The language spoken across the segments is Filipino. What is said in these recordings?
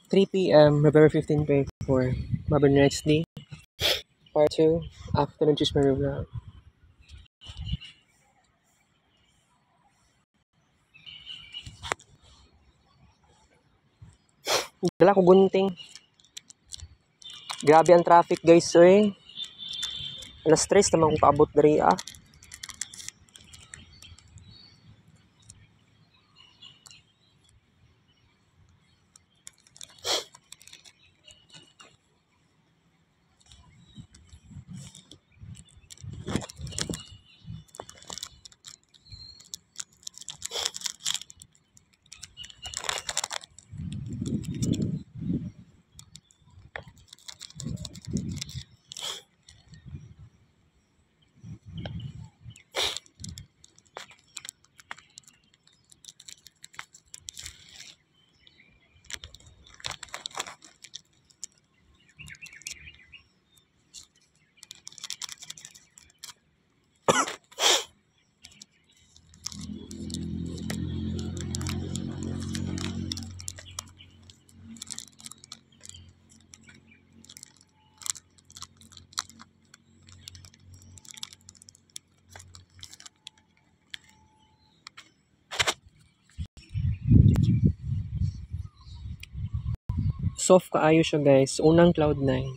3 p.m. November 15, 2024. Marvin Nextly, Part 2, Afternoon Chisme Vlog. Dala ko gunting. Grabe ang traffic guys, oy. Alas 3 naman kung paabot dari ah. Soft kaayo siya guys. Unang Cloud9.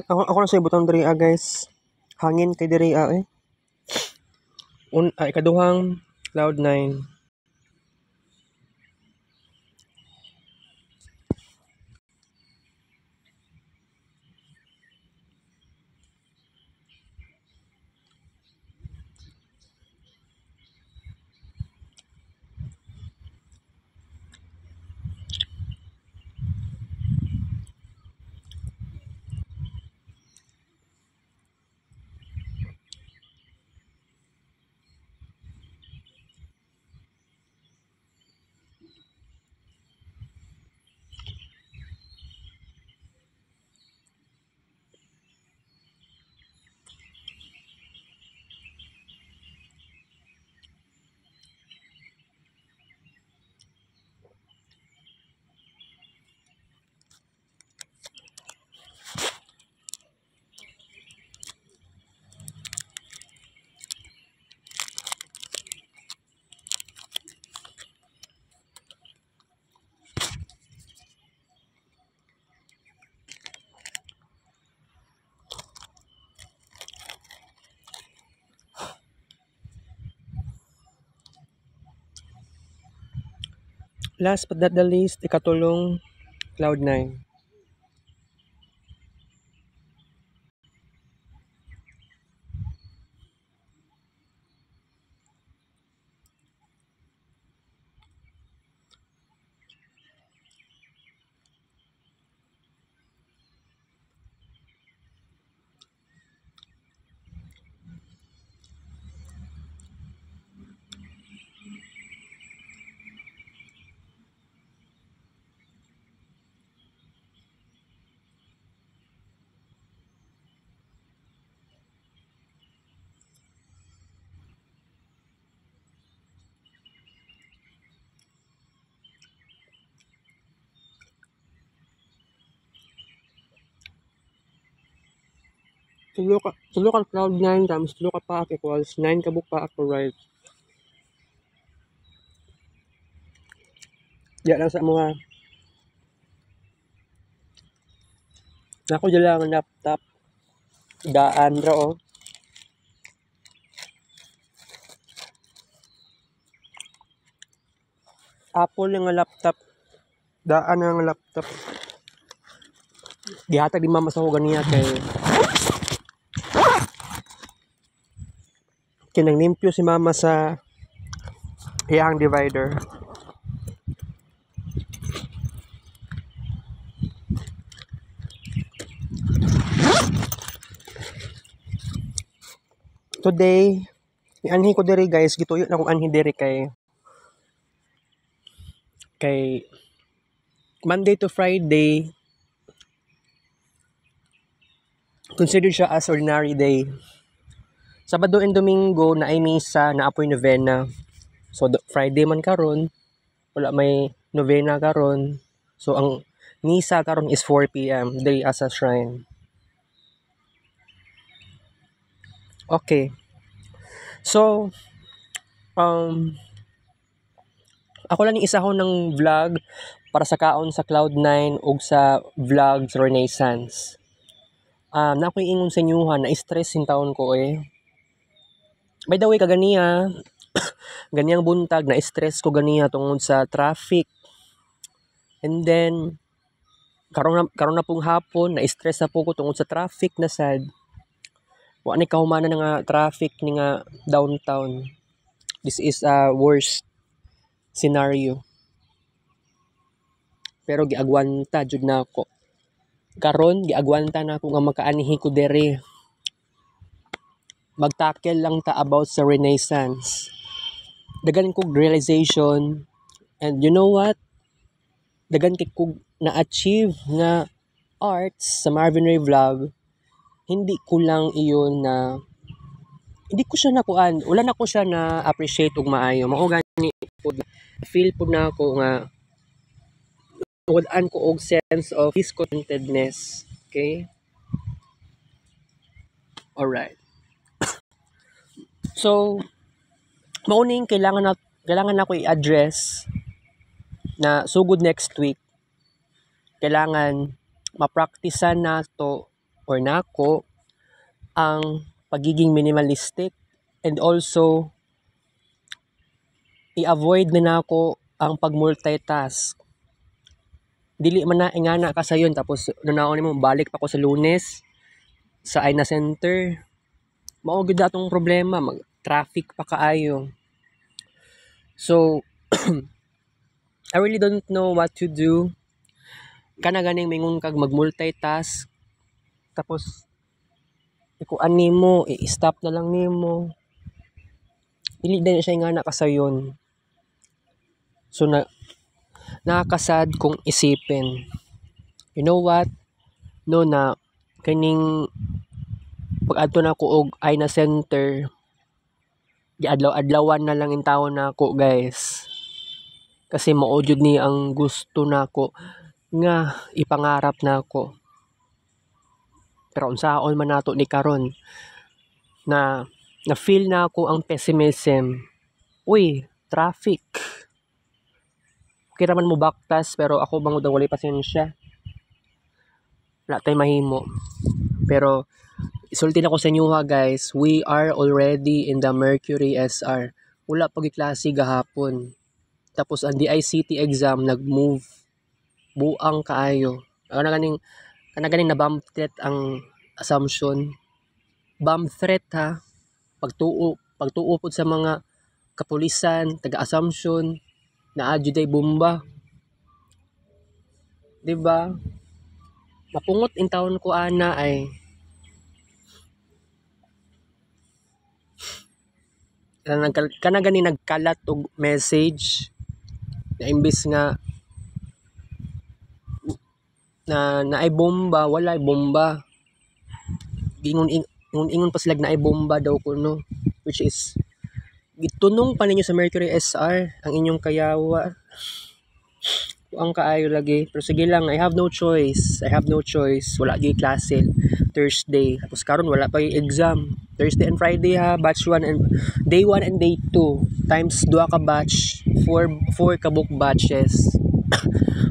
Ako na sa butang diri guys. Hangin kay diri eh. Ikaduhang Cloud9. Last but not the least, ikatulong Cloud9. tulo ka cloud 9 times tulo ka paak equals 9 ka buka ako right. Diya lang sa mga nako dyan lang ang laptop. Daan ra oh. Apple yung laptop. Daan ang laptop. Gihatag di mama sa ko ganiya kay kinang limpyo si mama sa iyang divider. Today, anhi ko diri guys, gituyo na kong anhi diri kay Monday to Friday considered siya as ordinary day. Sabado and Domingo na ay misa na apoy novena. So Friday man karon, wala may novena karon. So ang misa karon is 4 PM day as a shrine. Okay. So ako lang isa ko ng vlog para sa kaon sa Cloud9 ug sa vlogs Renaissance. Na ako'y ingon sa inyuhan na stress in taon ko eh. By the way kaganiya ganiyang buntag na stress ko ganiya tungod sa traffic. And then karon na pong hapon na stress na po ko tungod sa traffic na sad. Wa ni kahumana nga traffic ni nga downtown. This is a worst scenario. Pero giagwanta jud na ako. Karon giagwanta na ako nga makaanihi ko dere. Magtakel lang ta about sa Renaissance. Dagan kog realization and you know what? Dagan kog na-achieve nga arts sa Marvin Ray Vlog. Hindi ko lang iyon na hindi ko siya nakuan. Wala na ko siya na appreciate og maayo. Mao gani feel po na ako nga walaan ko og sense of discontentedness. Okay? Alright. So, mauning kailangan na ko i-address na sugod next week. Kailangan ma-practicean na to or nako ang pagiging minimalistic and also i-avoid na nako ang pag-multitask. Dili man na ingana ka sayon tapos nanaon mo balik pa ko sa Lunes sa Aina Center. Mao gyud atong problema, mag-traffic pa kaayo. So I really don't know what to do. Kana ganing mingon kag mag-multitask tapos ikuan nimo, i-stop na lang nimo. Dili din siya ingana ka sayon. So nakakasad kung isipin. You know what? No na kaning pag-adto na ko og Aina Center, giadlaw-adlawan na lang in taon na ako guys. Kasi mao jud ni ang gusto nako nga ipangarap nako. Pero unsaon man nato ni karon na feel na ako ang pessimism. Uy, traffic. Okay naman mo baktas pero ako bangod ang walay pasensya. Wala tayo mahimo. Pero isulti na ko sa inyo ha guys, we are already in the Mercury SR. Wala pag klase gahapon. Tapos ang DICT exam nag-move. Buang kaayo. Kana ganing na bomb threat ang assumption. Bomb threat ha. Pagtuo pod sa mga kapulisan, taga-assumption na adjuday bomba. 'Di ba? Mapungot in taon ko ana ay kana gani nagkalat og message na imbis nga na naay bomba, walay bomba. Ingon pa sila na ay bomba daw kuno, which is gitunong pa ninyo sa Mercury SR ang inyong kayawa. Ang kaayo lagi. Pero sige lang, I have no choice. Wala gyud klase Thursday. Tapos karon wala pa yung exam. Thursday and Friday ha, batch 1 and day 1 and day 2 times 2 ka batch, 4 ka book batches.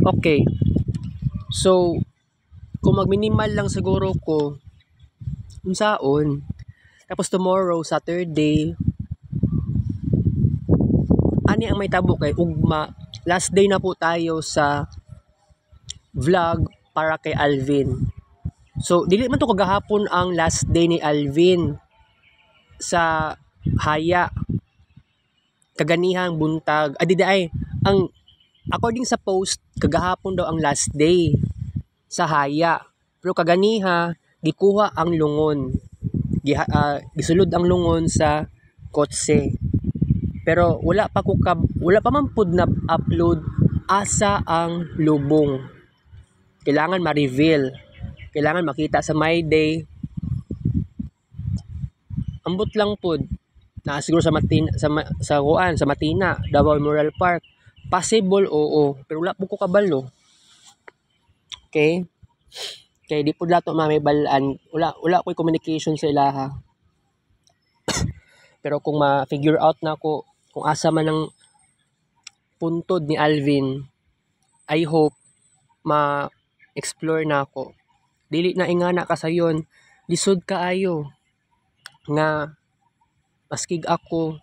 Okay. So, kung mag-minimal lang siguro ko unsaon. Tapos tomorrow, Saturday, ani ang may tabo kay ugma. Last day na po tayo sa vlog para kay Alvin. So, dili man to kagahapon ang last day ni Alvin sa Haya. Kaganihang buntag. Ang according sa post, kagahapon daw ang last day sa Haya. Pero kaganiha, gikuha ang lungon. Gisulod ang lungon sa kotse. Pero wala pa man pud na upload asa ang lubong. Kailangan ma-reveal. Kailangan makita sa my day. Ambot lang pud na siguro sa Matina, sa Matina, Davao Memorial Park. Possible oo, pero wala po ko kabalo. Okay? Kay di pud lato may balaan. Wala ko communication sa ilaha. Pero kung ma-figure out na ko kung asa man ang puntod ni Alvin, I hope ma-explore na ako. Dili na ingana ka sayon, lisod kaayo nga maskig ako.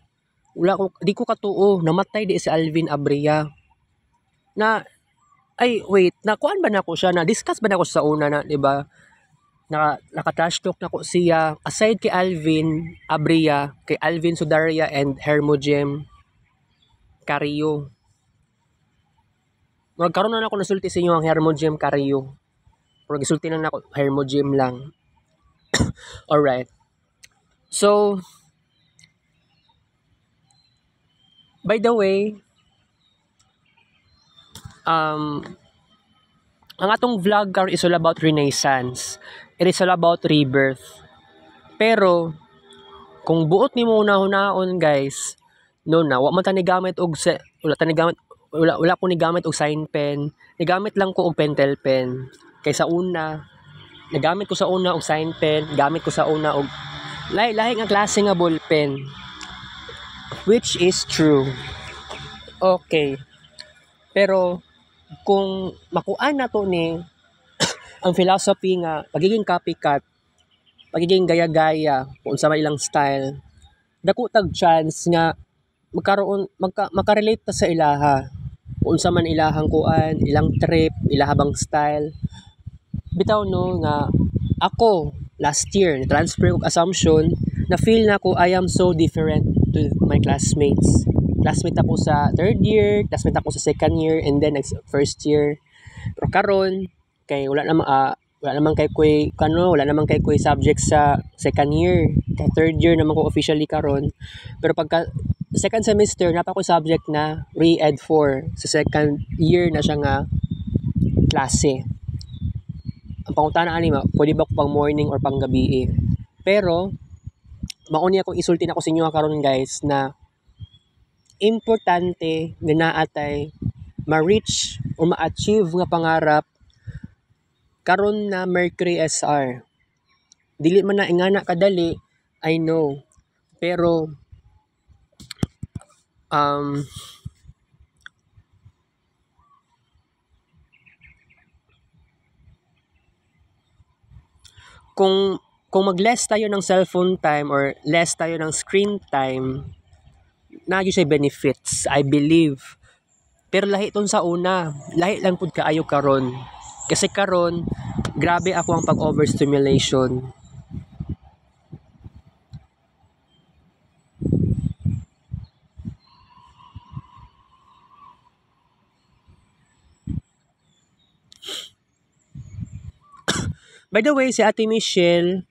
Di ko katuo, namatay di si Alvin Abria. Nakuan ba na ko siya, na-discuss ba na ko sa una na, di ba? Naka-trash talk na ko siya aside kay Alvin Abria, kay Alvin Sudaria and Hermojem Carillo. Magkaroon na ako nasulti sa inyo ang Hermojem Carillo. Pero gisulti na ako Hermojem lang. Alright. So, by the way, ang atong vlog karon is all about renaissance. It is all about rebirth. Pero kung buot nimo una-hunaon guys, wa man ta ni gamit og wala ko ni gamit og sign pen. Nigamit lang ko og pentel pen. Kaysa una, nagamit ko sa una og sign pen, gamit ko sa una og lahi nga klase nga ball pen. Which is true. Okay. Pero kung makuan na to ni ang philosophy nga pagiging copycat, pagiging gaya-gaya kung sa ilang style, dako tag chance nga makarelate ta sa ilaha. Kung sa man ilahang kuan, ilang trip, ilahabang style. Bitaw no nga ako last year transfer ko assumption na feel na ko I am so different to my classmates. Classmate ako sa third year, classmate ako sa second year, and then first year. Pero karon kay wala naman kay kuy subject sa second year. Kay third year naman ko officially karon. Pero pagka second semester napa ko subject na re-ed 4 sa second year na siya nga klase. Ang pangutana ani pwede ba ko pang morning or pang gabi Pero mauni akong isulti na ko sa inyo karon guys na importante nga naatay ma-reach o ma-achieve nga pangarap karon na Mercury SR. Dili man na ingana kadali, I know. Pero kung mag-less tayo ng cellphone time or less tayo ng screen time, nagyo siya benefits, I believe. Pero lahi ton sa una, lahi lang pud kaayo karon. Kasi karon, grabe ako ang pag-overstimulation. By the way, si Ate Michelle,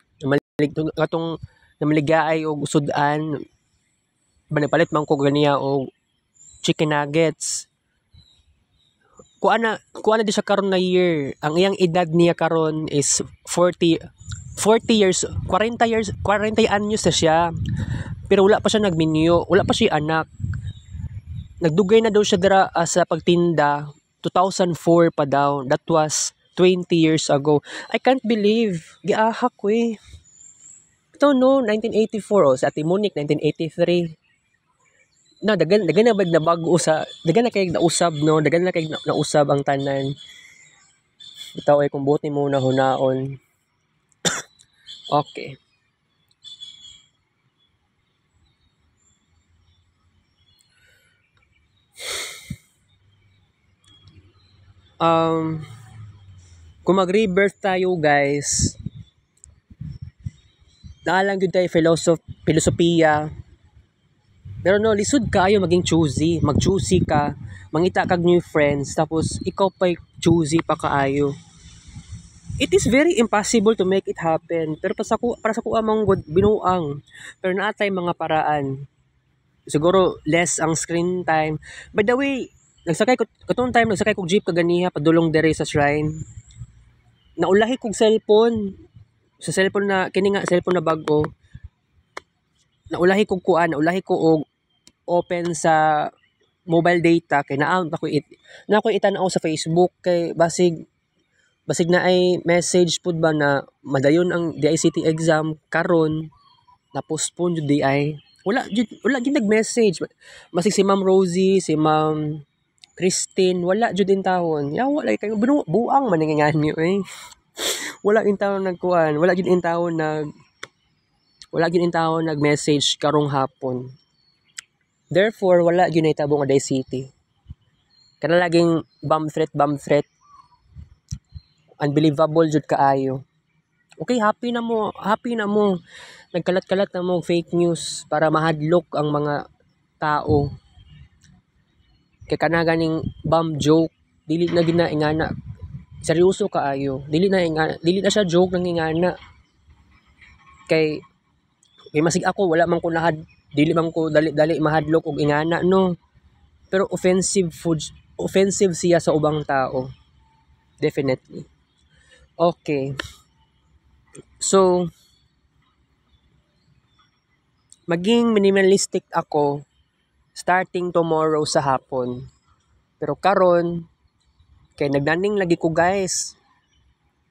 namaligaay og sudan, banipalit man ko ganiya og chicken nuggets. Kuan na di siya karon na year. Ang iyang edad niya karon is 40 years, 40 anyos na siya. Pero wala pa siya nagminyo, wala pa siya anak. Nagdugay na daw siya dira sa pagtinda 2004 pa daw. That was 20 years ago. I can't believe. Giahak ko eh. Ito no, 1984 oh. Sa Ate Monique, 1983. Na, dagan na ba nabago sa, dagan na kay nausab no, dagan na kay nausab ang tanan. Bitaw ay kung buti mo na hunaon. Okay. Kung mag-rebirth tayo guys, naalang yun tayo filosofiya. Pero no, lisod kayo maging choosy. Mag-choosy ka, mangita kag new friends, tapos ikaw pa'y choosy pa kaayo. It is very impossible to make it happen. Pero para sa ko amang binuang. Pero naatay mga paraan. Siguro less ang screen time. By the way, nagsakay kog jeep kaganiha padulong dere sa shrine. Naulahi kog cellphone. Sa cellphone na kini nga cellphone na bago. Naulahi ko og open sa mobile data kay naa ako itan-aw sa Facebook kay basig na ay message pud ba na madayon ang DICT exam karon na postpone jud di ay wala jud nag-message basig si Ma'am Rosie, si Ma'am Christine wala jud din tawon yawa lay kayo buang man ngani eh. Wala in tawon nagkuan wala jud in tawon nag-message karong hapon. Therefore, wala yun ay tabong Aday City. Kana laging bomb threat. Unbelievable jud kaayo. Okay, happy na mo. Nagkalat-kalat na mo fake news para mahadlok ang mga tao. Kay kana ganing bomb joke, dili na ginaingana. Seryoso kaayo. Dili na siya joke nang ingana. Kay masig ako wala man ko dili man ko dali mahadlok og ingana no. Pero offensive siya sa ubang tao. Definitely. Okay. So maging minimalistic ako starting tomorrow sa hapon. Pero karon kay nagdaning lagi ko guys.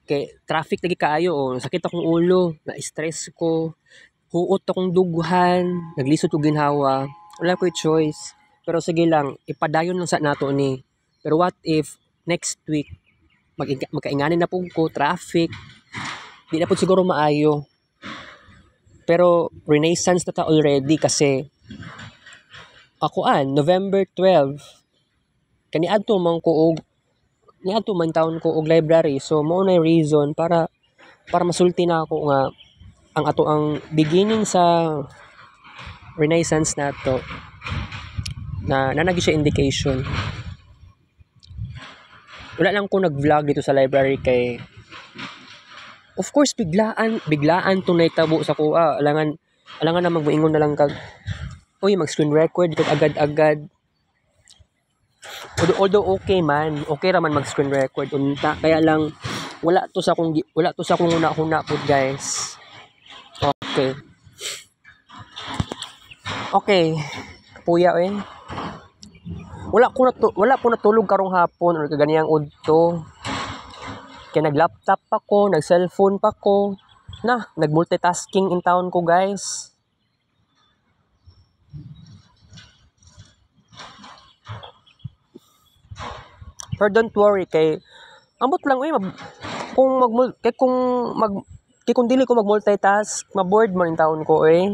Kay traffic lagi kaayo oh. Sakit akong ulo, na-stress ko. Huot akong dughan, naglisod ko ginhawa, wala ko'y choice. Pero sige lang, ipadayon lang sa nato ni. Pero what if next week magkainganin na po ko, traffic, di na po siguro maayo. Pero renaissance na ta already kasi ako November 12, niadto man taon ko og library. So mao na reason para masulti na ako nga ang beginning sa renaissance nato na nanagi siya indication. Wala lang ko nag-vlog dito sa library kay of course biglaan tong naitabo sa kuha. Alangan na magmoingon na lang kag mag-screen record kag agad-agad. Although okay ra man mag-screen record unta kaya lang wala to sa kung una pud guys. Okay. Puya eh. Wala po natulog karong hapon or kaganiyang udto. Kaya nag-laptop pa ko, nag-cellphone pa ko. Nag-multitasking in town ko guys. Pero don't worry kay ambot lang kung dili ko mag-multitask, ma-bored man in town ko eh.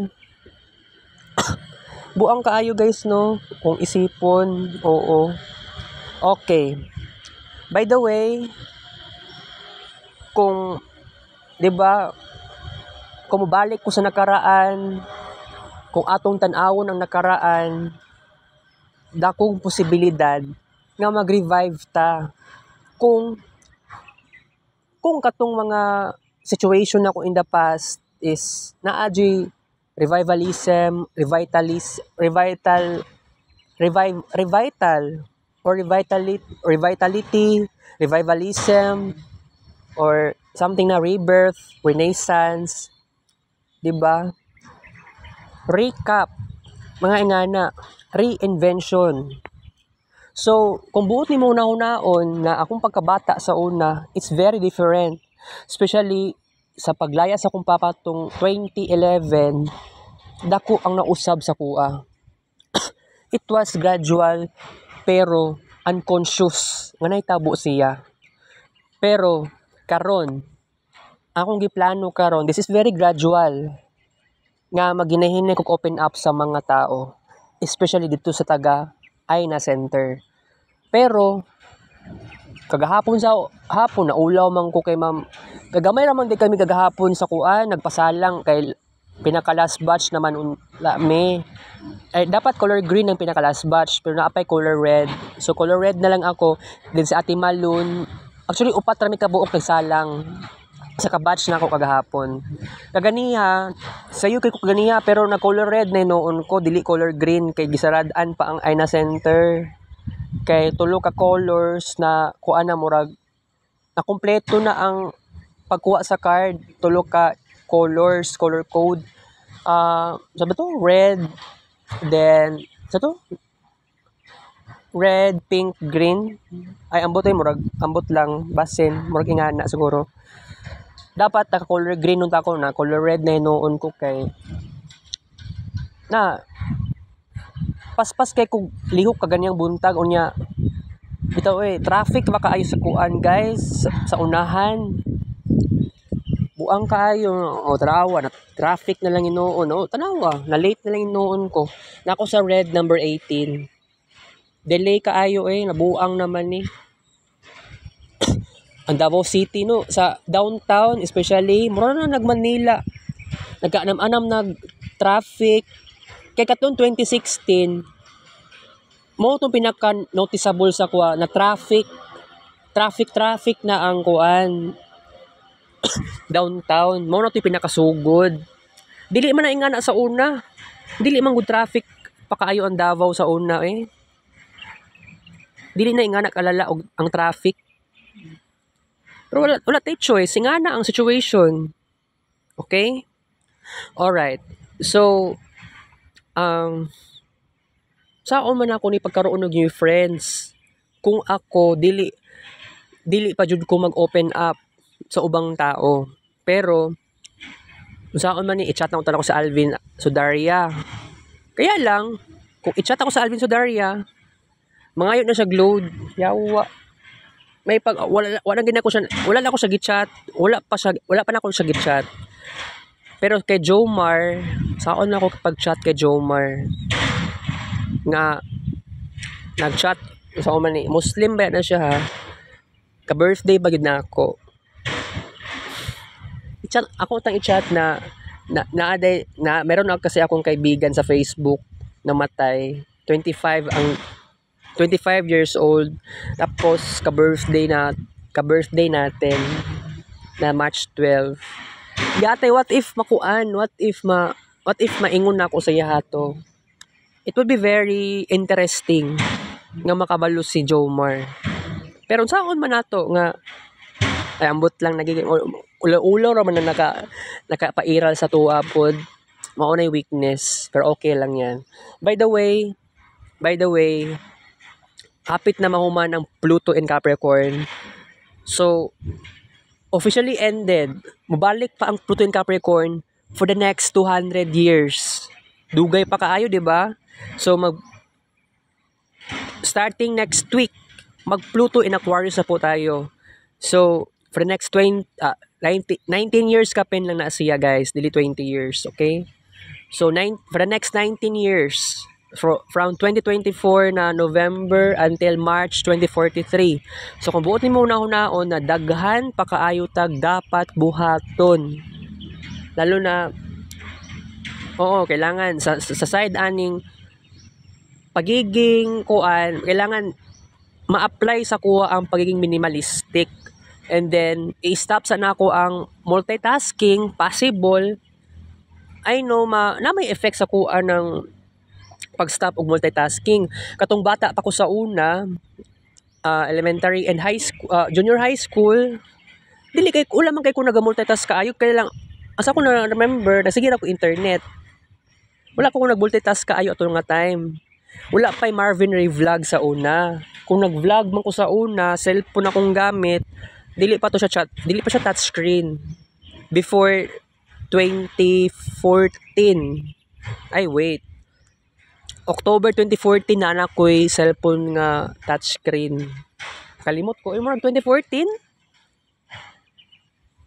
Buang kaayo guys no, kung isipon, oo. Okay. By the way, kung 'di ba, kung mabalik ko sa nakaraan, kung atong tan-awon ang nakaraan, dakong posibilidad nga mag-revive ta. Kung katong mga situation na ko in the past is naadji revitalism or something na rebirth, renaissance, 'di ba? Recap, mga ingana, reinvention. So, kung buot nimo una-hunaon nga akong pagkabata sa una, it's very different. Especially sa paglaya sa akong papa tong 2011, dako ang nausab sa kuha. It was gradual pero unconscious nga nahitabo siya. Pero karon, akong giplano karon, this is very gradual nga maginahinay kog open up sa mga tao, especially dito sa taga Aina Center. Pero kagahapon sa hapon naulaw man ko kay ma'am. Kagamay raman di kami kagahapon sa kuan, nagpasalang kay pinaka last batch naman me. Dapat color green ang pinaka last batch pero naapay color red. So color red na lang ako din sa Ate Malun. Actually upat rami ka buok nagsalang sa ka-batch na ako kagahapon. Kaganiha, sa UK ko kaganiha pero na color red na noon ko, dili color green kay gisaradaan pa ang Aina Center. Kay tulo ka colors na kuan na murag na kumpleto na ang pagkuha sa card, tulo ka colors, color code. Sabi to red, then sa to red, pink, green. Ay ambot ay murag ambot lang basin, murag ingana siguro. Dapat naka color green nung ako na color red na noon ko kay na paspas kay kung lihok kaganyang buntag unya bitaw traffic ba kaayo sa kuan guys sa unahan buang kaayo tanawa na traffic na lang inoon tanawa na late na lang inoon ko nako sa red number 18 delay kaayo nabuang naman ang Davao City no sa downtown especially mura na nag-Manila nagkaanam-anam nag traffic kay katon 2016 mo tong pinaka noticeable sa kuha na traffic na ang kuan downtown mo na to pinakasugod dili man na ingana sa una dili man gud traffic pa kaayo ang Davao sa una dili na ingana kalala og ang traffic pero wala tay choice ingana ang situation okay alright so saon man ako ni pagkaroon og new friends kung ako dili pa jud ko mag-open up sa ubang tao pero saon man ni i-chat na ko sa Alvin Sudaria kaya lang kung i-chat ako sa Alvin Sudaria mangayo na siya load yawa may pag wala gina ko siya wala na ako siya gi-chat wala pa na ako siya gi-chat pero kay Jomar saon ako kapag-chat kay Jomar nga nag-chat sa man ni Muslim ba na siya ha ka-birthday ba gid na ako i-chat ako tang i-chat na meron ako kasi akong kaibigan sa Facebook na matay 25 years old tapos ka-birthday natin na March 12 yatay what if maingon na ako sa yahato it would be very interesting nga makabalo si Jomar pero saon man nato nga ay ambot lang nagiging ulaw ra man na nakapairal sa tuwa pod mao nay weakness pero okay lang yan by the way hapit na mahuman ang Pluto in Capricorn so officially ended mubalik pa ang Pluto in Capricorn for the next 200 years dugay pa kaayo di ba so starting next week mag Pluto in Aquarius na po tayo so for the next 19 years kapin lang na siya guys dili 20 years okay so for the next 19 years from 2024 na November until March 2043 so kung buot nimo una-unaon na daghan pa kaayo tag dapat buhaton lalo na kailangan sa side aning pagiging kuan kailangan ma-apply sa kuha ang pagiging minimalistic and then i-stop sa nako ang multitasking possible I know na may effect sa kuha ng pag-stop og multitasking katong bata pa ko sa una elementary and high school junior high school dili kay wala man kay ko naga-multitask kaayo kay lang asa ko na remember na sige ra ko internet wala ko nag-multitask kaayo ato nga time Wala pa'y Marvin Ray Vlog sa una. Kung nag-vlog man ko sa una, cellphone akong gamit, dili pa siya touchscreen. Before 2014. Ay, wait. October 2014 na anak ko'y cellphone nga touchscreen. Kalimot ko. Murag 2014?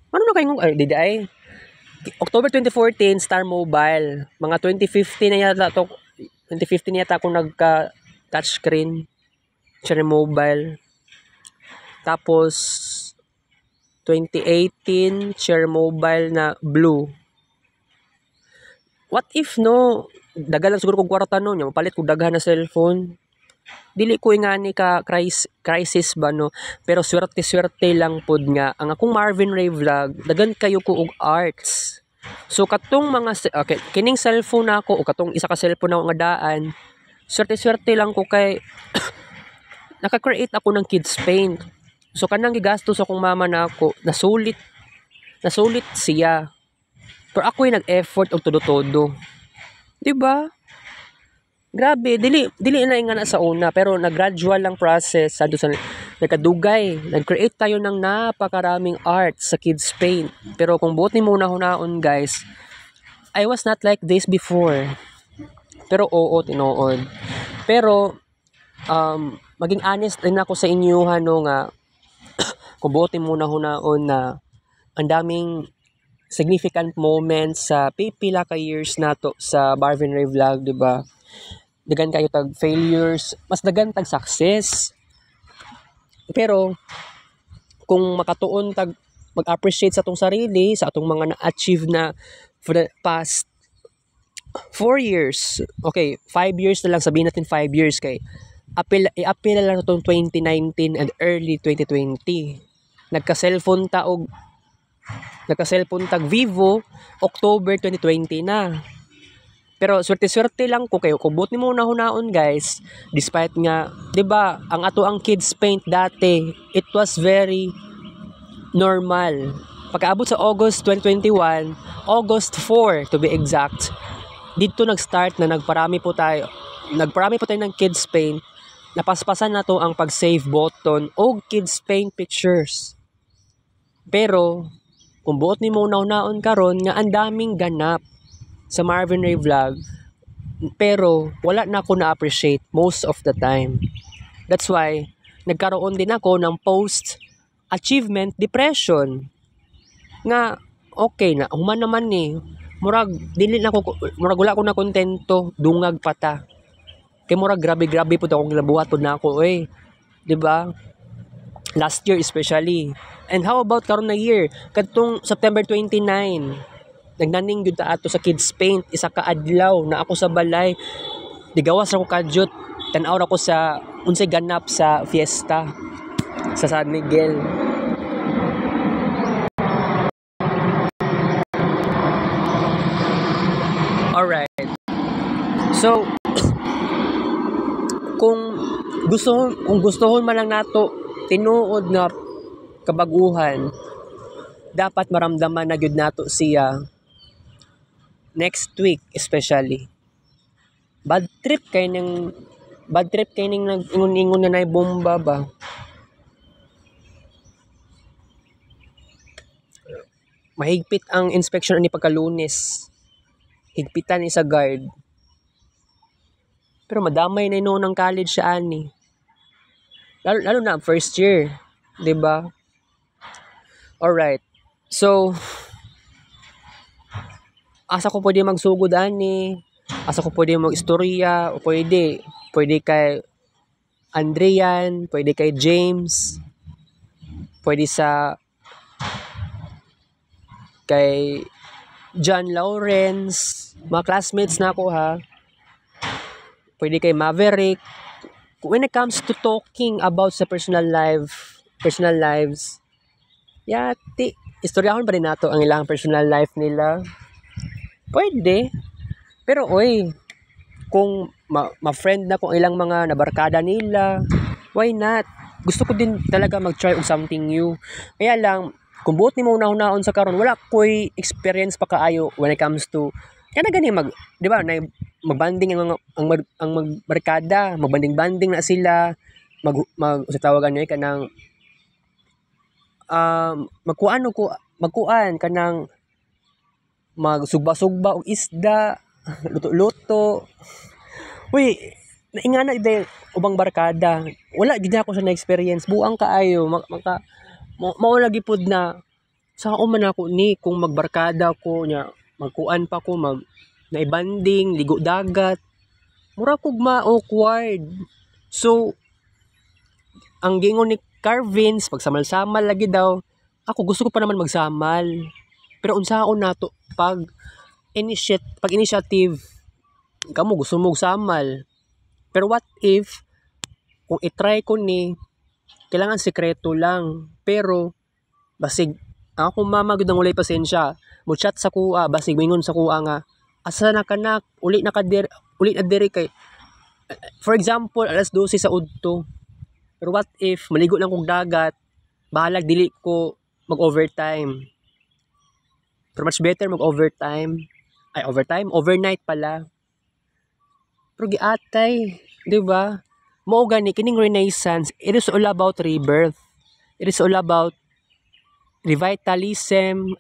Ano na kayong... Ay, October 2014, Star Mobile. Mga 2015 na yata ako nagka touchscreen. Cherry Mobile. Tapos 2018, Cherry Mobile na blue. What if no, dagan lang siguro kong kwarta no, mapalit kong daghan na cellphone. Dili ko nga ni ka crisis ba no, pero swerte lang pod nga ang akong Marvin Ray Vlog, dagan kayo ko og arts. So katong mga kining cellphone nako o katong isa ka cellphone na nga daan, swerte lang ko kay naka-create ako ng kids paint. So kanang gigastos akong mama nako, nasulit siya. Pero ako'y nag-effort og todo-todo. 'Di ba? Grabe, dili na nga sa una, pero nag-gradual lang process sa nagkadugay. Nag-create tayo ng napakaraming art sa kids paint. Pero kung buot ni muna hunaon, guys, I was not like this before. Pero oo, tinuod. Pero maging honest din ako sa inyo nga kung buot ni muna hunaon na ang daming significant moments sa pipila ka years nato sa Marvin Ray Vlog, di ba? Dagan kayo tag failures, mas dagan tag success. Pero kung makatuon tag mag-appreciate sa atong sarili, sa atong mga na-achieve na for the past 4 years. Okay, 5 years na lang, sabihin natin 5 years kay i-appeal na lang itong 2019 and early 2020. Nagka-cellphone tag Vivo, October 2020 na. Pero swerte lang ko kayo. Kung buot ni mo hunaon guys, despite nga, 'di ba, ang kids paint dati, it was very normal. Pagkaabot sa August 2021, August 4 to be exact, dito nag-start na nagparami po tayo ng kids paint. Napaspasan na to ang pag-save button o kids paint pictures. Pero kung buot ni mo naon karon nga ang daming ganap sa Marvin Ray Vlog, pero wala na ako na-appreciate most of the time. That's why nagkaroon din ako ng post-achievement depression. Nga okay na, human naman murag wala ko na kontento, dungag pata. Kay murag grabe po akong gilabuhat pod na ako 'di ba? Last year especially. And how about karon na year? Kadtong September 29, nagnaning gyud ta ato sa kids paint, isa ka adlaw na ako sa balay. Digawas ako kadyot, tan-aw ako sa unsay ganap sa fiesta sa San Miguel. Alright. So kung gustohon man lang nato tinuod nga kabaguhan, dapat maramdaman na gyud nato siya next week especially. Bad trip kay ning nag-ingon-ingon na nay bomba ba. Mahigpit ang inspection ni pagka-Lunes. Higpitan ni sa guard. Pero madamay na noon ng college siya ani. Lalo na first year, 'di ba? Alright. So asa ko pwede magsugod ani? Asa ko pwede mag-istorya? O pwede kay Andrian, pwede kay James, pwede kay John Lawrence, mga classmates na ako ha. Pwede kay Maverick. When it comes to talking about sa personal lives, yati, istoryahon pa rin nato ang ilang personal life nila. Pwede. Pero kung ma-friend na kung ilang mga nabarkada nila, why not? Gusto ko din talaga mag-try of something new. Kaya lang, kung buot ni mo una-unaon sa karon, wala ko'y experience pa kaayo when it comes to Kana gani di ba na magbanding ang magbarkada, magbanding-banding na sila, sa tawagan niya kanang magkuan kanang magsugba-sugba og isda, luto-luto. Uy, naingana ide ubang barkada. Wala gid ako sa na-experience. Buang kaayo mao lagi pud na sa man ako ni kung magbarkada ko nya magkuan pa ko naibanding, ligo dagat. Mura kog ma-awkward. So, ang gingon ni Carvins, pagsamal-samal lagi daw, ako gusto ko pa naman magsamal. Pero unsaon nato pag initiative, kamo gusto mo samal. Pero what if, kung itry ko ni, kailangan sekreto lang. Pero, basig, ako mama gud ang ulay pasensya. Mo chat sa kuha, basig mingon sa kuha nga, asa na kanak, uli na diri kay, for example, alas 12 sa udto. Pero what if, maligo lang kong dagat, bahalag dili ko mag-overtime. Pero much better mag-overtime. Overnight pala. Pero giatay, di ba? Mao gani kining Renaissance, it is all about rebirth. It is all about revitalism,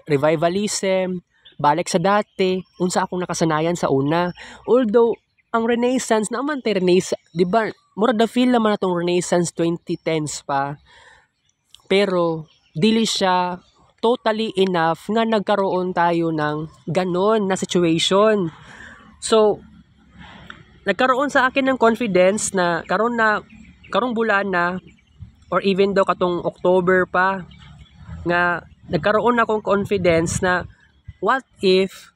revivalism, balik sa dati, unsa akong nakasanayan sa una. Although, ang Renaissance, naman tayo Renaissance, di ba? Mura da feel naman natong Renaissance 2010s pa. Pero, dili siya totally enough nga nagkaroon tayo ng ganon na situation. So, nagkaroon sa akin ng confidence na karong bulan na, or even though katong October pa, nga nagkaroon akong confidence na what if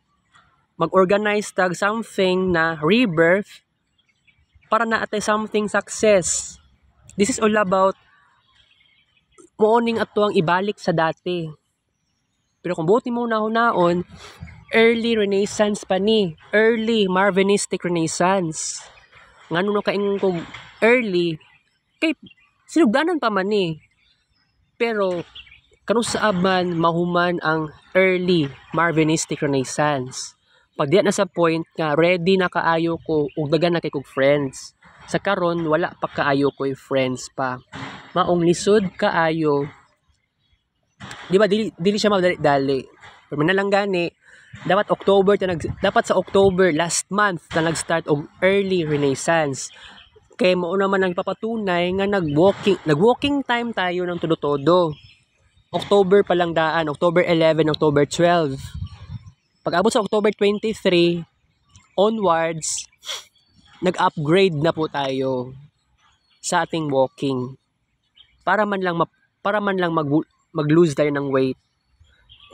mag-organize tag something na rebirth para na atay something success. This is all about mooning ato ang ibalik sa dati. Pero kung buti mo naon, early Renaissance pa ni. Early Marvinistic Renaissance. Ngano no kaingon kog early, kay sinugdanan pa man ni. Pero kanus sa aban mahuman ang early Marvinistic Renaissance. Pag diya na sa point nga ready na kaayo ko ug dagan na kay kog friends. Sa karon wala pa kaayo ko friends pa. Maong lisod kaayo. Di ba dili siya madali-dali. Pero lang gani dapat sa October last month na nag-start og early Renaissance. Kay mao naman ang papatunay nga nag-walking time tayo ng todo-todo. October pa lang daan, October 11, October 12. Pag-abot sa October 23 onwards, nag-upgrade na po tayo sa ating walking. Para man lang mag-lose tayo ng weight.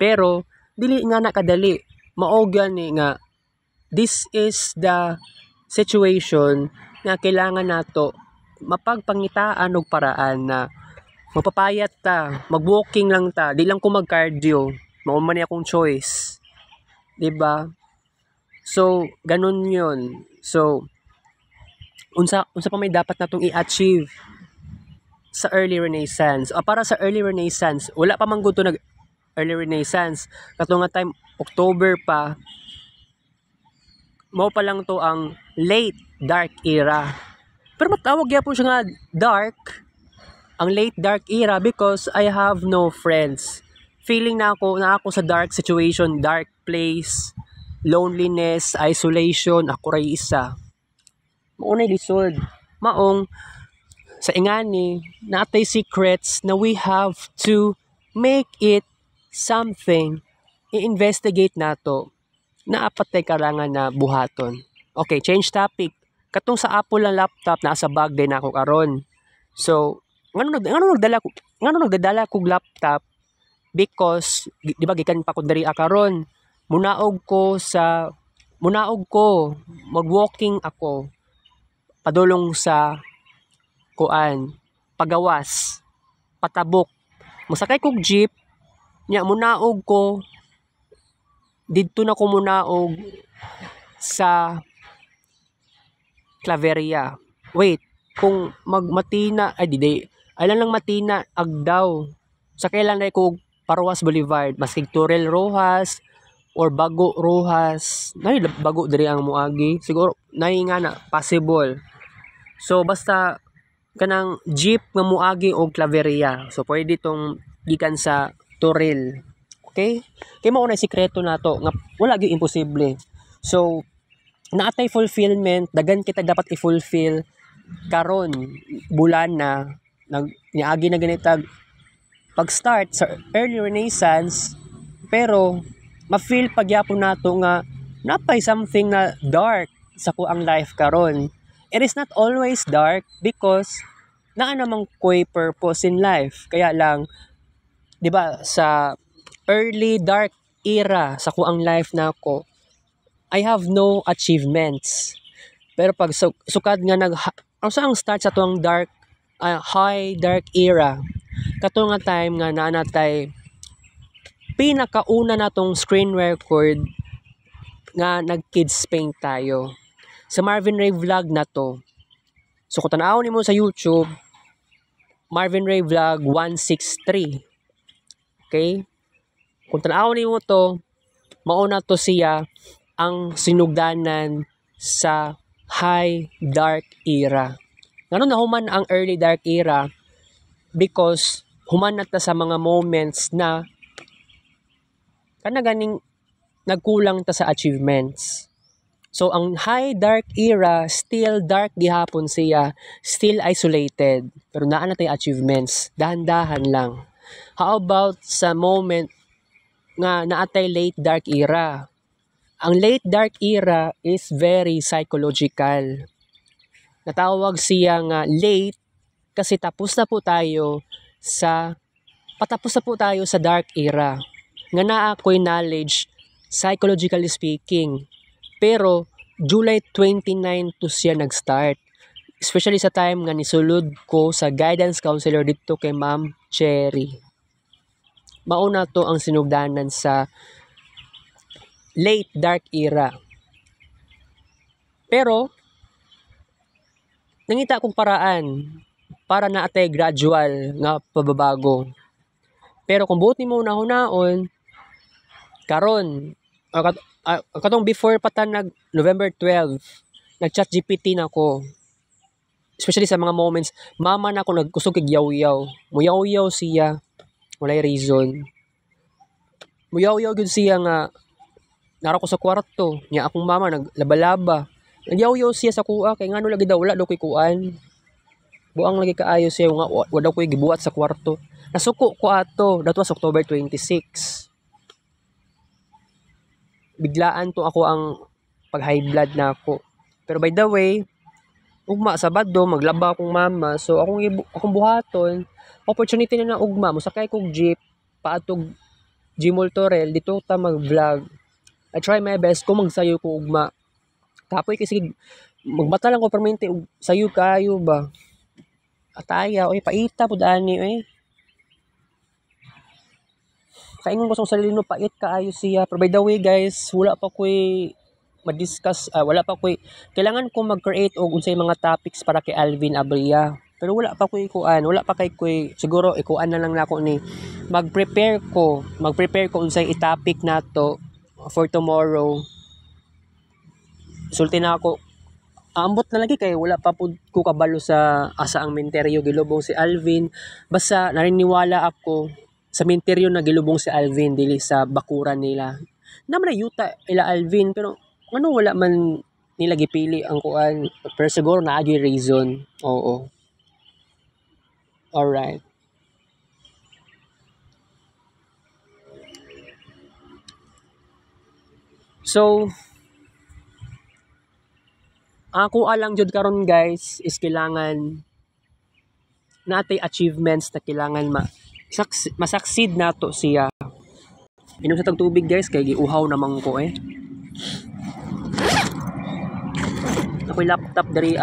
Pero dili nga nakadali. Mao gani nga this is the situation na kailangan nato mapagpangitaan og paraan na mapapayat ta, mag-walking lang ta, di lang ko mag-cardio. Mao man ni akong choice. 'Di ba? So, ganun 'yun. So, unsa pa may dapat natong i-achieve sa early Renaissance. Para sa early Renaissance, wala pa man gud to nag early Renaissance. Katong nga time October pa. Mao pa lang to ang late dark era. Pero matawag gyapon siya nga dark, ang late dark era, because I have no friends. Feeling na ako sa dark situation, dark place, loneliness, isolation, ako ray isa. Maunay lisod. Maong sa ingani, natay secrets na we have to make it something. I-investigate nato na apatay karangan na buhaton. Okay, change topic. Katong sa Apple ang laptop, nasa bag din ako karon. So, ngano nagdala kog laptop because di ba gikan pa ko diri karon. Munaog ko mag-walking ako padulong sa pagawas, patabok. Masakay kog jeep, nya munaog ko didto na ko munaog sa Claveria. Wait, kung magmatina ay lang matina agdaw. Sakay lang na ko Parwas Boulevard, maskig Turel Rojas, or Bago Rojas, nay bago diri ang moagi, siguro nay nga na possible. So basta kanang jeep nga moagi og Claveria, so pwede tong gikan sa Toril. Okay, kay mao na sikreto nato nga wala gyud imposible. So naatay fulfillment, dagan kita dapat i-fulfill karon bulan na niagi na ganitag pag-start sa early renaissance, pero ma-feel pagyapon nato nga napay something na dark sa kuang life karon. It is not always dark because naa namang koy purpose in life. Kaya lang, 'di ba, sa early dark era sa kuang life nako, I have no achievements. Pero pag sukad nga ang saang start sa tuang dark high dark era, kato nga time nga naa natay pinakauna natong screen record nga nag-kids paint tayo. Sa Marvin Ray Vlog na to. So kung tanawon nimo sa YouTube, Marvin Ray Vlog 163. Okay? Kung tanawon nimo to, mauna to siya ang sinugdanan sa high dark era. Ngano nahuman ang early dark era? Because human na ta sa mga moments na kana ganing nagkulang ta sa achievements. So ang high dark era, still dark gihapon siya, still isolated, pero naa na tay achievements, dahan-dahan lang. How about sa moment nga naatay late dark era? Ang late dark era is very psychological. Natawag siya nga late kasi patapos na po tayo sa dark era. Nga naa ko'y knowledge, psychologically speaking. Pero July 29 to siya nag-start. Especially sa time nga nisulod ko sa guidance counselor dito kay Ma'am Cherry. Mauna to ang sinugdanan sa late dark era. Pero nangita kong paraan para naatay gradual nga pababago. Pero kung buot nimo nahunaon karon katong before pa ta November 12, nag-chat GPT na ko. Especially sa mga moments, mama na ako nagkusog kay yaw-yaw. Muyaw-yaw siya, walay reason. Muyaw-yaw gyud siya nga nara ko sa kwarto, nya akong mama naglaba-laba. Nagyaw-yaw siya sa kuha kay ngano lagi daw wala daw koy kuan. Buang lagi kaayo siya nga wala daw koy gibuhat sa kwarto. Nasuko ko ato, that was October 26. Biglaan to ako ang pag-high blood na ako. Pero by the way, ugma Sabado maglaba akong mama. So akong buhaton, opportunity na ugma mo sakay kog jeep paatog Gmall Torel dito ta mag-vlog. I try my best kung magsayo ko ugma. Tapoy kasi magbata lang ko permente og sayo kayo ba. Ataya oy paita pud ani oy. Kaingon ko sa sarili no pait kaayo siya. Pero by the way guys, wala pa ko'y ma-discuss, wala pa ko'y kailangan ko mag-create og unsay mga topics para kay Alvin Abria. Pero wala pa ko'y kuan, wala pa kay ko'y siguro ikuan na lang nako ni mag-prepare ko unsay i-topic nato for tomorrow. Sulti na ako ambot na lagi kay wala pa pud ko kabalo sa asa ang menteryo gilubong si Alvin. Basta nariniwala ako sa menteryo na gilubong si Alvin dili sa bakuran nila. Naman na yuta ila Alvin pero ano wala man nila gipili ang kuan. Pero siguro naagi reason. Oo. Alright. So ako alang jud karon guys is kailangan natay achievements na kailangan masaksid nato siya. Inom sa tag tubig guys kay giuhaw naman ko eh. Ako'y laptop diri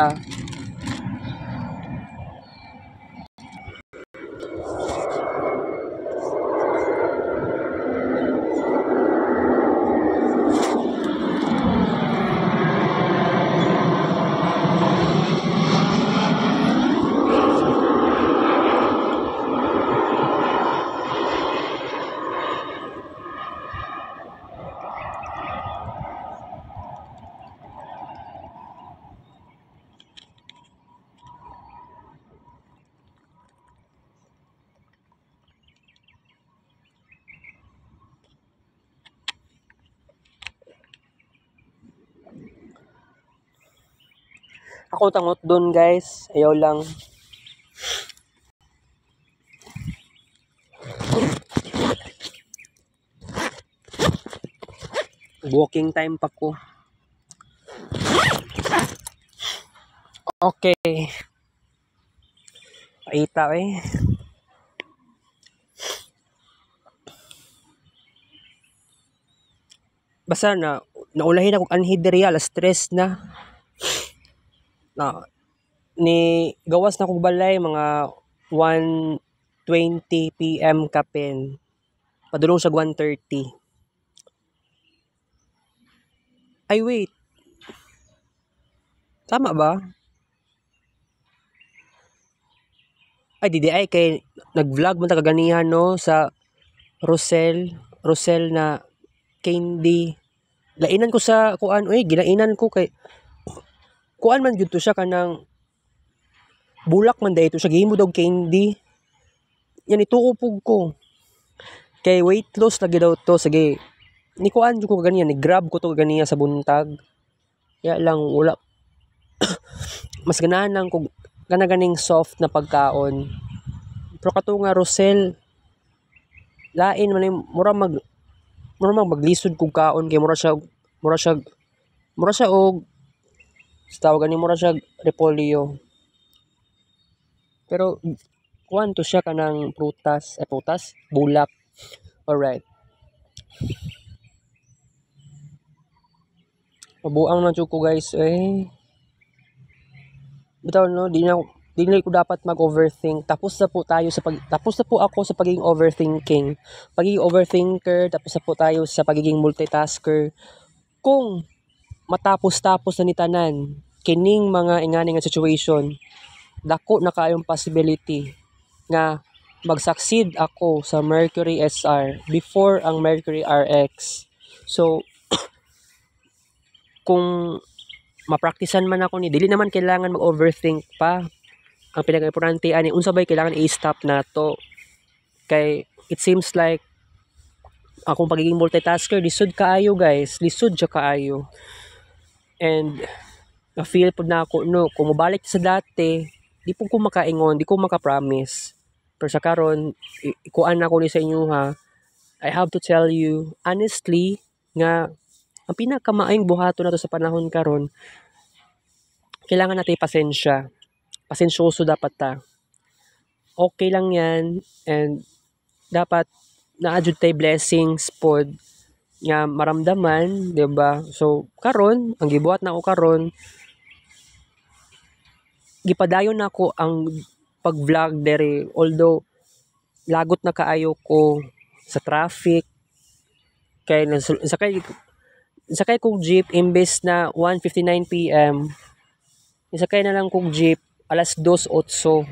Ako tangot dun guys, ayaw lang. Walking time pa ko. Okay. Paita eh. Basta na naulahin ako anhid diri alas 3 na. Na ni gawas na kog balay mga 1:20 PM kapin. Padulong sa 1:30. Ay wait. Tama ba? Ay didi ay kay nag-vlog man ta kaganihan no sa Rosel na candy. Lainan ko sa kuan oy, gilainan ko kay kuan man gyud to siya kanang bulak man dayto siya gihimo daw candy. Yan ituupog ko. Kay weight loss lagi daw to sige. Ni kuan jud ko ganiyan, ni grab ko to ganiya sa buntag. Kaya lang wala mas ganahan lang kog ganing soft na pagkaon. Pero kato nga Rosel lain man mura maglisod kog kaon kay mura siya og tawag ni mura siya repolyo. Pero kuan to siya kanang prutas, bulak. Alright. Mabuang na jud ko guys eh. Bitaw no, di na ko dapat mag-overthink. Tapos na po ako sa pagiging overthinking. Pagiging overthinker, tapos na po tayo sa pagiging multitasker. Kung matapos-tapos na ni tanan kining mga ingani nga situation, dako na kayong possibility nga mag-succeed ako sa Mercury SR before ang Mercury RX. So kung mapraktisan man ako ni dili naman kailangan mag-overthink pa. Ang pinaka-importante ani unsa bay kailangan i-stop nato. Kay it seems like akong pagiging multitasker lisod kaayo guys, lisod siya kaayo. And na-feel po na ako no, kung mabalik sa dati, di po ko makaingon, di ko maka-promise. Pero sa karon, ikuan ako ni sa inyo ha. I have to tell you honestly nga ang pinakamaayong buhaton nato sa panahon karon, kailangan natin pasensya. Pasensyoso dapat ta. Okay lang yan and dapat naadjud tay blessings pod nga maramdaman, 'di ba? So karon, ang gibuhat na ako karon, gipadayon nako ang pag-vlog dere although lagot na kaayo ko sa traffic kay sakay kog jeep imbes na 1:59 PM. Isakay na lang kog jeep alas 2:08.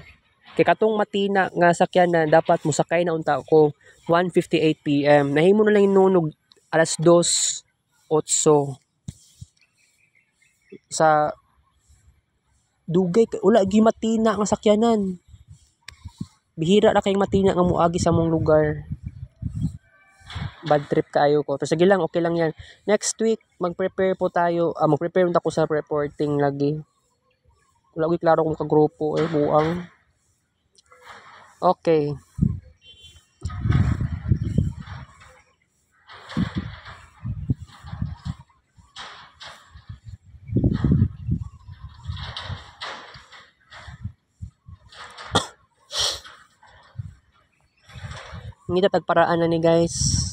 Kay katong matina nga sakyanan dapat musakay na unta ko 1:58 PM. Nahimo na lang inunog alas 2:08. Sa dugay wala gi matina nga sakyanan. Bihira ra kay matina nga moagi sa mong lugar. Bad trip kaayo ko. Pero sige lang, okay lang yan. Next week, mag-prepare po tayo. Mag-prepare ako sa reporting lagi. Wala ko klaro kung kagrupo eh, buang. Okay. Hindi tagparaan na ni guys.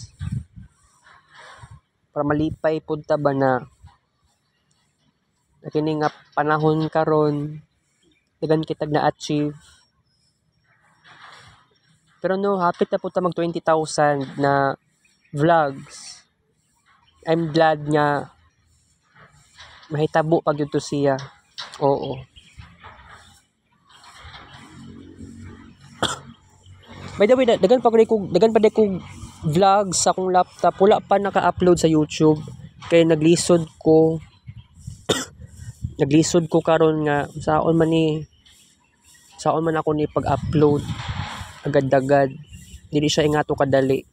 Para malipay punta ba na kini nga panahon karon dagan kitag na-achieve. Pero no, hapit na punta mag 20,000 na vlogs. I'm glad nga mahitabo pag yun to siya. Oo. By the way, dagan pa ko vlogs sa akong laptop. Wala pa naka-upload sa YouTube. Kaya naglisod ko karon nga saon man ako ni pag-upload agad-agad. Dili siya ingato kadali.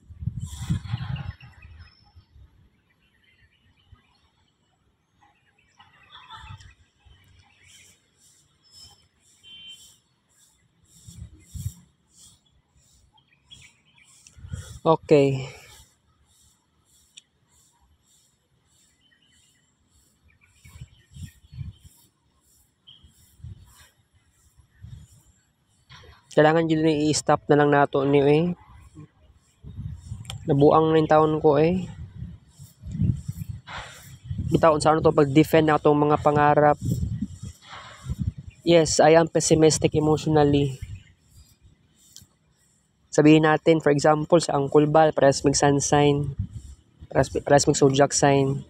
Okay. Kailangan jud ni i-stop na lang nato ni nabuang na yung taon ko bitaw unsa ano to pag-defend na atong mga pangarap. Yes, I am pessimistic emotionally. Sabihin natin for example sa Uncle Bal, parehas mig sun sign, parehas mig zodiac sign,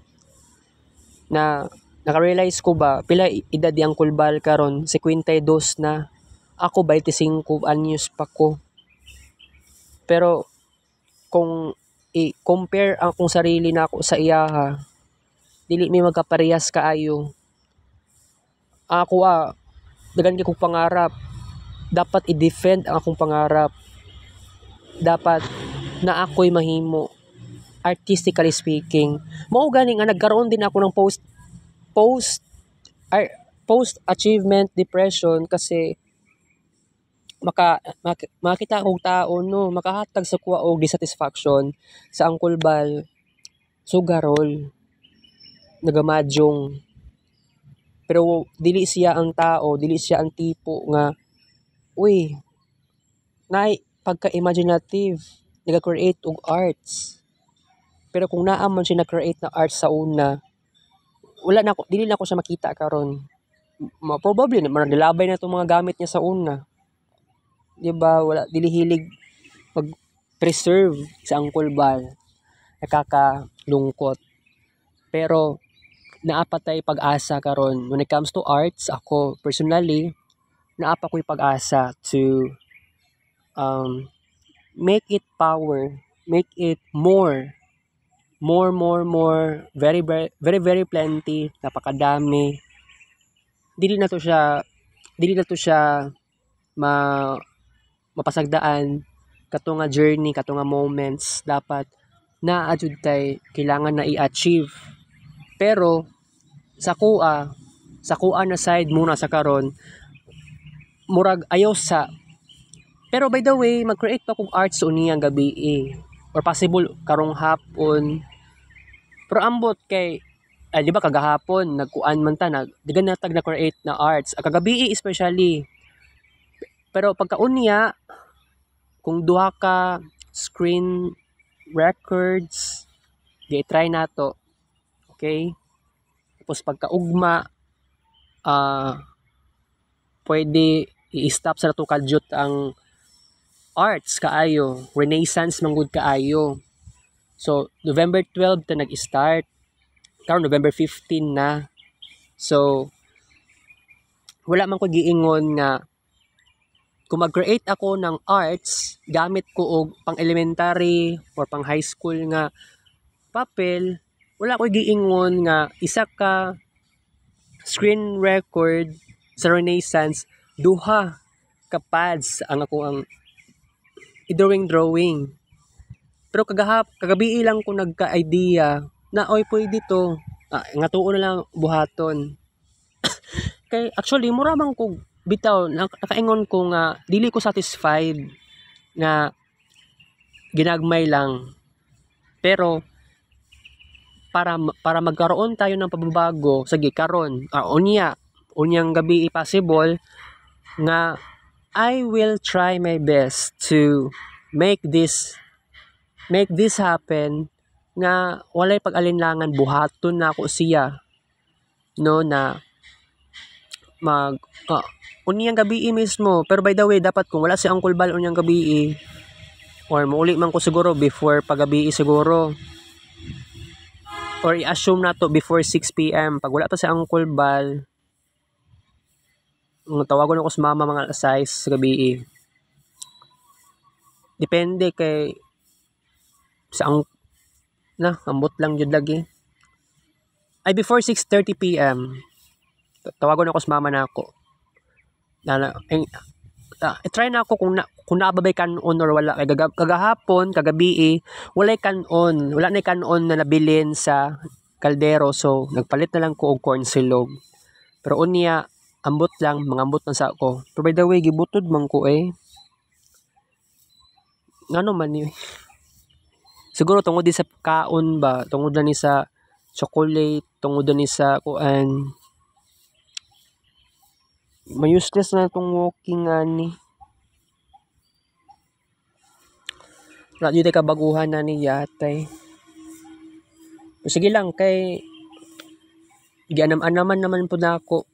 na naka-realize ko ba pila edad di Uncle Bal karon 52 na, ako 25 anyos pa ko. Pero kung i-compare akong sarili nako sa iyaha, dili mi magkaparehas kaayo. Ako dagan kay kong pangarap, dapat i-defend ang akong pangarap, dapat na ako'y mahimo artistically speaking. Mao gani nga nagkaroon din ako ng post achievement depression kasi makita akong tao no makahatag sa kuha og dissatisfaction sa Uncle Bal sugarol nagamadyong, pero dili siya ang tao, dili siya ang tipo nga uy naay pagka-imaginative naga-create og arts. Pero kung naa man siya na-create na arts sa una, dili na ko siya makita karon. Probably na nilabay na itong mga gamit niya sa una. Diba? Wala, dili hilig mag-preserve sa Uncle Bal. Nakakalungkot. Pero naapatay pag-asa karon when it comes to arts. Ako personally, naapa ko'y pag-asa to make it power, make it more, very, very, very, very plenty, napakadami. Dili na to siya mapasagdaan kato nga journey, kato nga moments dapat na adjud tay kailangan na i-achieve. Pero sa kuha na side muna sa karon murag ayaw sa, pero by the way mag-create pa kog arts uniyang gabi or possible karong hapon. Pero ambot kay di ba kagahapon nagkuan man ta digan natag na create na arts kagabi especially. Pero pagkaunya kung duha ka screen records try nato, okay? Tapos pagkaugma pwede i-stop sa nato kadyot ang arts kaayo, renaissance manggod kaayo. So November 12 ta nag-start, karon November 15 na. So wala man ko giingon nga kung mag-create ako ng arts gamit ko og pang elementary or pang high school nga papel, wala ko giingon nga isa ka screen record sa Renaissance duha ka pads ang ako ang drawing. Pero kagabi lang ko nagka-idea na oy pwede to. Nga tuon na lang buhaton. Kay actually mura man ko bitaw nakaingon ko nga dili ko satisfied nga ginagmay lang. Pero para magkaroon tayo ng pagbabago sige karon unyang gabi possible nga I will try my best to make this happen nga walay pag-alinlangan buhaton na ako siya no na unyang gabi mismo. Pero by the way dapat kung wala si Uncle Bal unyang gabi or mauli man ko siguro before pagabi siguro or i-assume na to before 6 PM pag wala pa si Uncle Bal tawagon ako sa mama mga alas 6 sa gabi depende kay sa ambot lang jud lagi ay before 6:30 PM tawagon ako sa mama nako try na ako kung naababay kanon or wala kay kagahapon kagabi wala na kanon na nabilin sa kaldero so nagpalit na lang ko og corn silog pero unya ambot lang mangambot lang sa ako. Pero by the way gibutod man ko ngano man Siguro tungod din sa kaon ba, tungod na ni sa chocolate, tungod na ni sa kuan. May useless na itong walking ani. Wala dito kabaguhan na ni yatay. Sige lang kay gianam-anaman naman po na ako.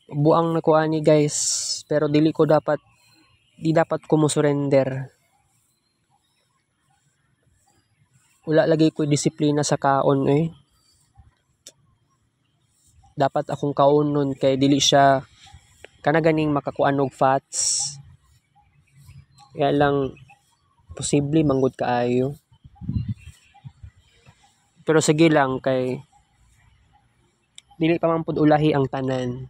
Buang na ko ani guys, pero di dapat ko mo surrender. Wala lagi ko disiplina sa kaon Dapat akong kaunon kay dili siya kana ganing makakuan og fats. Kaya lang posible manggod kaayo. Pero sige lang kay dili pa man pud ulahi ang tanan.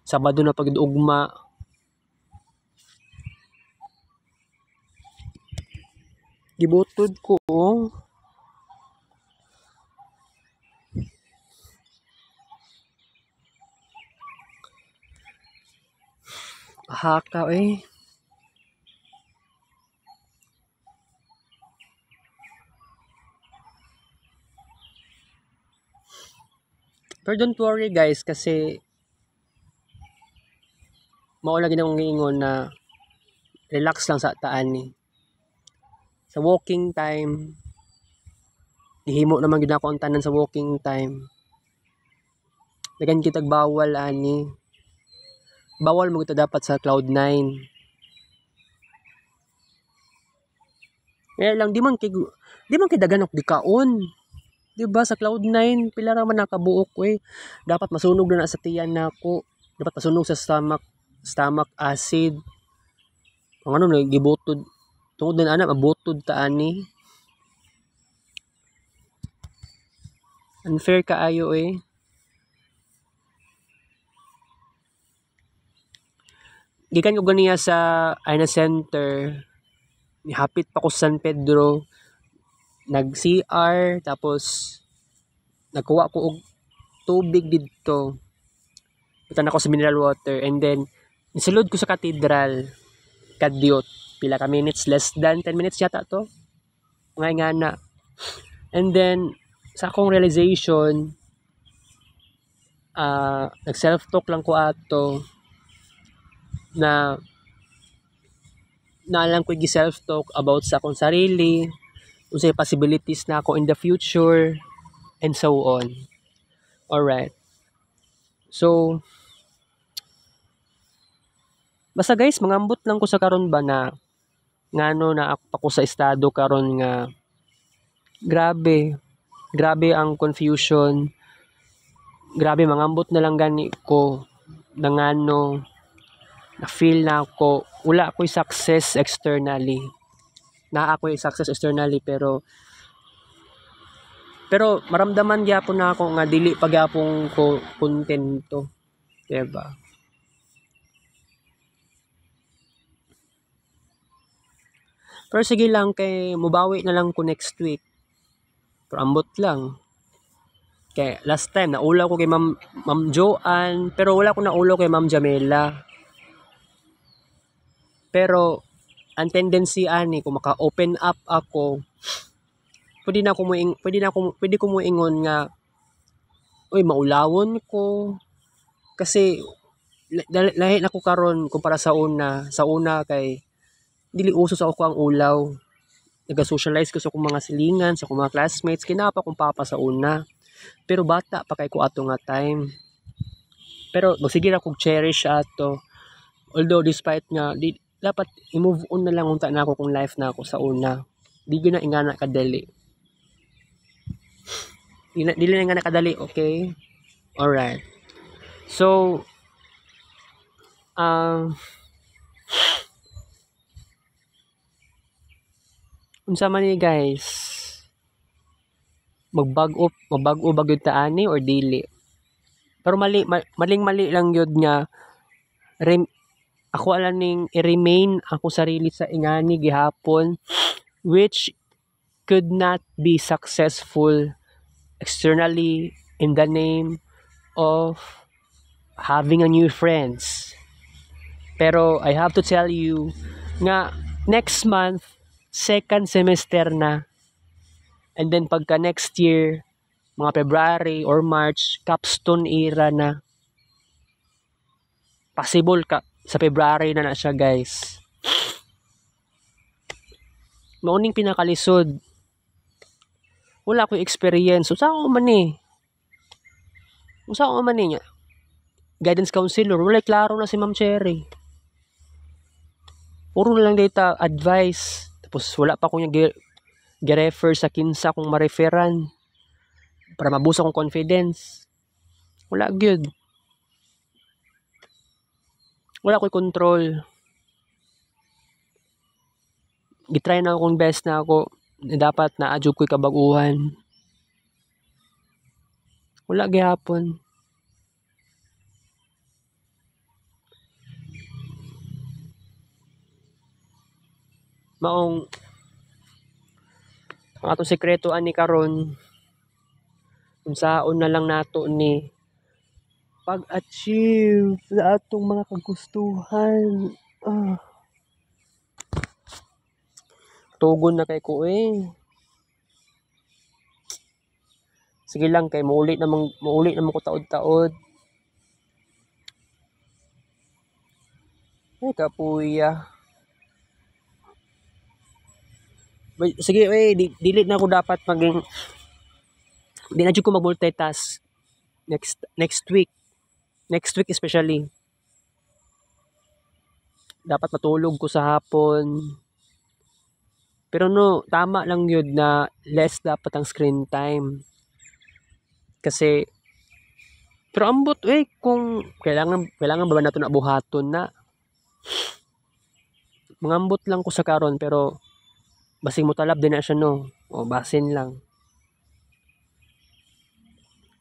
Sabado na pagid ugma. Gibutod ko haka Pero don't worry guys kasi mao lagi nang giingon na relax lang sa taan ni. Sa walking time gihimo naman gid ako ang tanan sa walking time. Dagan kitag bawal ani. Bawal mo kita dapat sa cloud 9. Kaya lang di man kay dagan og dikaon. Diba sa cloud 9 pila ra man nakabuok Dapat masunog na sa tiyan nako. Dapat masunog sa stomach acid. Ang ano na gibutod. Tungod na ana mabutod ta ani. Unfair kaayo Gikan ko ganiya sa Aina Center. Hapit pa ko sa San Pedro. Nag-CR tapos nagkuha ko og tubig didto. Putan ako sa mineral water and then nisulod ko sa cathedral. Kadyot. Pila ka minutes, less than 10 minutes yata to. Nga na. And then sa akong realization nag-self-talk lang ko ato na naalang ko gi-self-talk about sa akong sarili, unsay possibilities na ako in the future, and so on. Alright. So, basta guys, mangambot lang ko sa karon ba na ngano na ako sa estado karon nga grabe ang confusion. Grabe mangambot na lang gani ko na ngano na feel na ako wala ako'y success externally. Na ako'y success externally pero maramdaman gyapon na ako nga dili pa gyapon ko kontento. Diba? Pero sige lang kay mubawi na lang ko next week. Pero ambot lang. Kay last time naulaw ko kay Ma'am Joanne pero wala ko naulaw kay Ma'am Jamela. Pero ang tendency ani kung maka-open up ako, pwede ko mo ingon nga maulawon ko kasi lahi na ko karon kumpara sa una kay dili uso sa ako ang ulaw. Naga-socialize ko sa akong mga silingan, sa akong mga classmates, kinapa kong papa sa una. Pero bata pa kay ko ato nga time. Pero magsige ra kog cherish ato. Although despite nga dapat i-move on na lang unta na ako kung life na ako sa una. Di gyud na ingana kadali. Dili na ingana kadali, okay? Alright. So unsa man ni guys? Magbag-o bagyod ta ani or dili? Pero mali lang yun nga ako alaning i-remain ako sarili sa ingani gihapon which could not be successful externally in the name of having a new friends. Pero I have to tell you nga next month second semester na. And then pagka next year, mga February or March, capstone era na. Possible ka sa February na siya, guys. Mauning pinakalisod. Wala ko experience. Usa ko man niya. Guidance counselor, wala klaro na si Ma'am Cherry. Puro na lang data advice. Tapos wala pa akong gi-refer sa kinsa kung ma-referan para mabusa kong confidence. Wala good. Wala ko'y control. Gitry na akong best na ako. Dapat na adjug ko'y kabaguhan. Wala gihapon. Maong ang atong sekreto ani karon unsaon na lang nato ni pag-achieve sa atong mga kagustuhan. Tugon na kay ko Sige lang kay maulit na ko taod-taod. Ay kapuya. Sige, delete na ako dapat maging di na jud ko mag-multitask next week especially dapat matulog ko sa hapon, pero no tama lang yun na less dapat ang screen time kasi pero ambot kung kailangan ba nato na buhaton na mangambot lang ko sa karon pero basing mo talab din na siya no o basin lang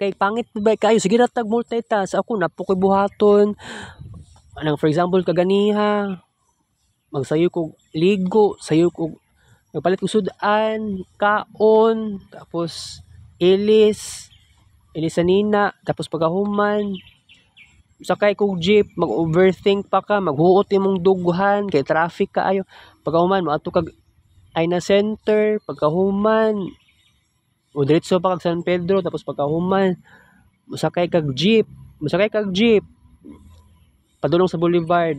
kay pangit ba kayo sige na tag multitask ako na po ko'y buhaton anang for example kaganiha magsayo ko ligo sayo ko magpalit ko sudan kaon tapos ilisanina tapos pagahuman sakay kog jeep mag-overthink pa ka maghuot imong dughan kay traffic kaayo pagahuman moadto kag Aina Center pagkahuman o diretso pa kag San Pedro tapos pagkahuman musakay kag jeep padulong sa Boulevard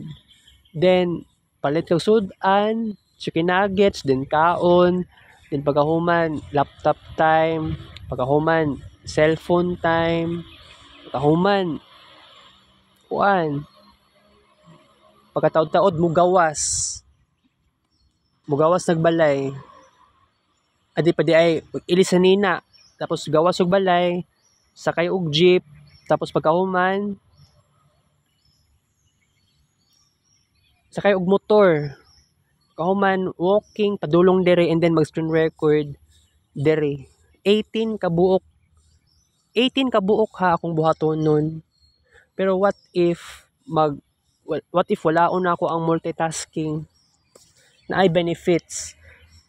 then palit kag sudan chicken nuggets then kaon then pagkahuman laptop time pagkahuman cellphone time pagkahuman kuan pagkataod-taod mugawas nagbalay adi pa di ay ilisanina tapos gawas og balay sakay og jeep tapos pagkahuman sakay og motor kahuman walking padulong dere and then mag screen record dere 18 kabuok ha akong buhaton nun pero what if wala na ako ang multitasking na ay benefits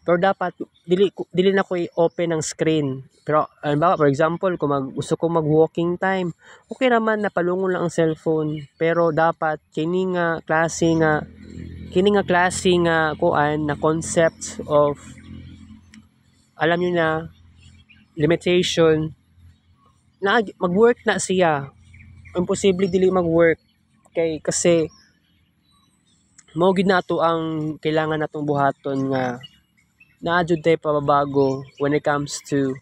pero dapat dili na ko i-open ang screen pero halimbawa for example kung gusto ko mag-walking time okay naman napalungon lang ang cellphone pero dapat kini nga klase nga kuan na concept of alam niyo na limitation na mag-work na siya imposible dili mag-work kasi mao gid nato ang kailangan natong buhaton nga naadjud tay pababago when it comes to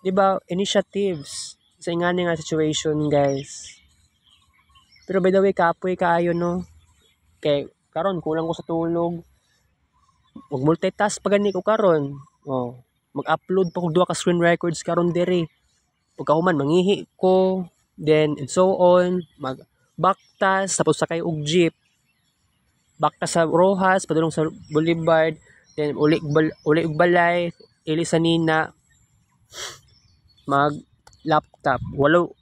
di ba initiatives sa ingani nga situation guys pero by the way kapoy kaayo no kay karon kulang ko sa tulog mag multitask pa gani ko karon mag-upload pa kog duha ka screen records karon diri pagkahuman mangihi ko then and so on mag baktas tapos sakay og jeep baktas sa Rojas padulong sa Boulevard then uli og balay ilisanina mag laptop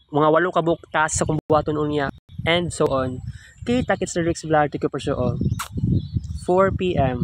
mga 8 ka buktas sa kung buhaton unya and so on kita kits lyrics vlog to ko 4 p.m.